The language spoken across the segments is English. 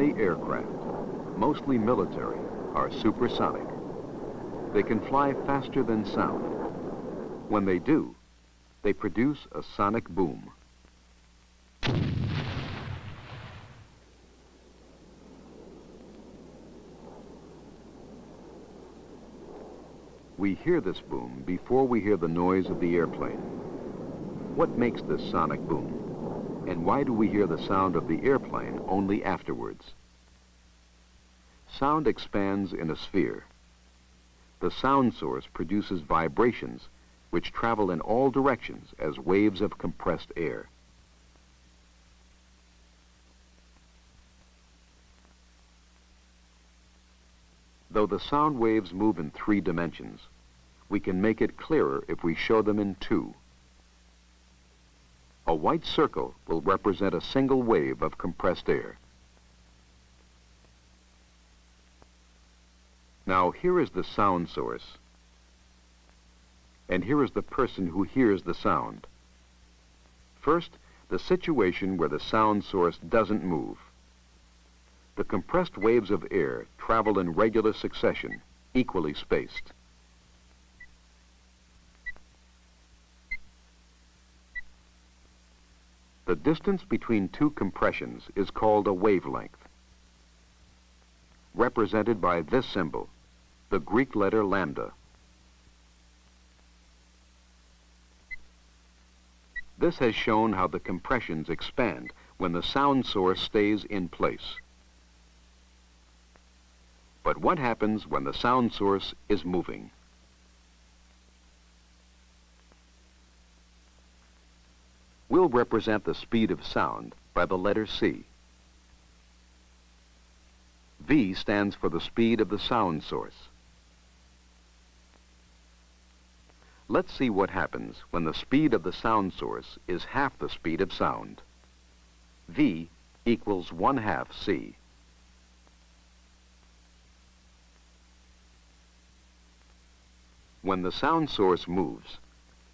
Many aircraft, mostly military, are supersonic. They can fly faster than sound. When they do, they produce a sonic boom. We hear this boom before we hear the noise of the airplane. What makes this sonic boom? And why do we hear the sound of the airplane only afterwards? Sound expands in a sphere. The sound source produces vibrations which travel in all directions as waves of compressed air. Though the sound waves move in 3 dimensions, we can make it clearer if we show them in 2. A white circle will represent a single wave of compressed air. Now here is the sound source, and here is the person who hears the sound. First, the situation where the sound source doesn't move. The compressed waves of air travel in regular succession, equally spaced. The distance between 2 compressions is called a wavelength, represented by this symbol, the Greek letter lambda. This has shown how the compressions expand when the sound source stays in place. But what happens when the sound source is moving? We'll represent the speed of sound by the letter C. V stands for the speed of the sound source. Let's see what happens when the speed of the sound source is half the speed of sound. V equals 1/2 C. When the sound source moves,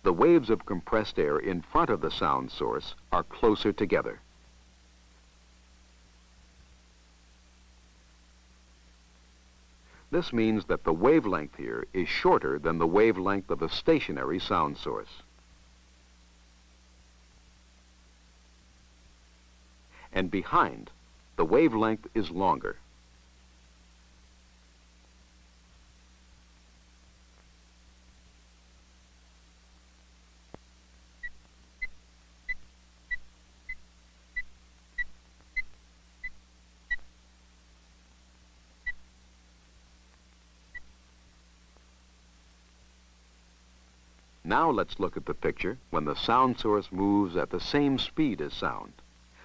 the waves of compressed air in front of the sound source are closer together. This means that the wavelength here is shorter than the wavelength of a stationary sound source. And behind, the wavelength is longer. Now let's look at the picture when the sound source moves at the same speed as sound,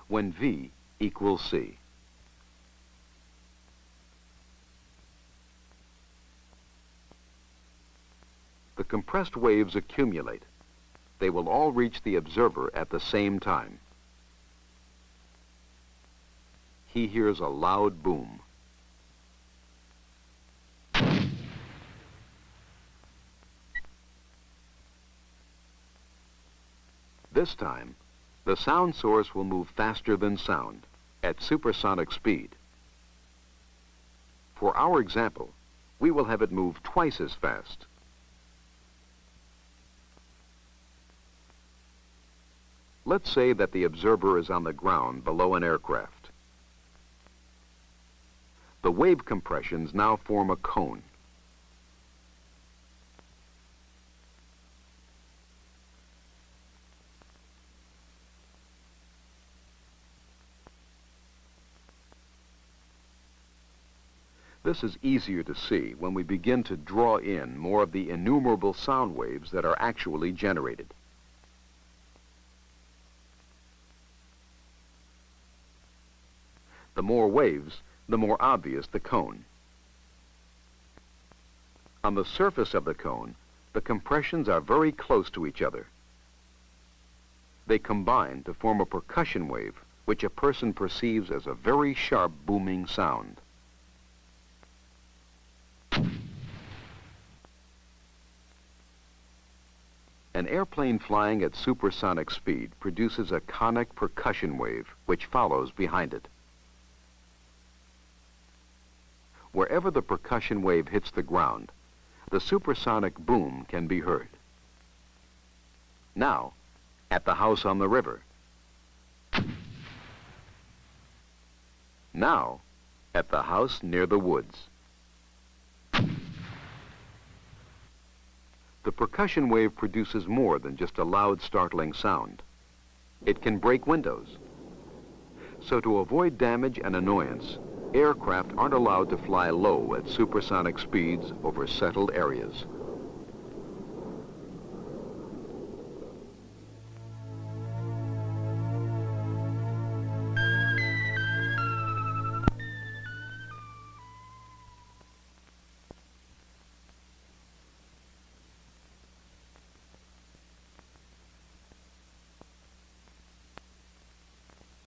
when V equals C. The compressed waves accumulate. They will all reach the observer at the same time. He hears a loud boom. This time, the sound source will move faster than sound, at supersonic speed. For our example, we will have it move twice as fast. Let's say that the observer is on the ground below an aircraft. The wave compressions now form a cone. This is easier to see when we begin to draw in more of the innumerable sound waves that are actually generated. The more waves, the more obvious the cone. On the surface of the cone, the compressions are very close to each other. They combine to form a percussion wave, which a person perceives as a very sharp booming sound. An airplane flying at supersonic speed produces a conic percussion wave, which follows behind it. Wherever the percussion wave hits the ground, the supersonic boom can be heard. Now, at the house on the river. Now, at the house near the woods. The percussion wave produces more than just a loud, startling sound. It can break windows. So to avoid damage and annoyance, aircraft aren't allowed to fly low at supersonic speeds over settled areas.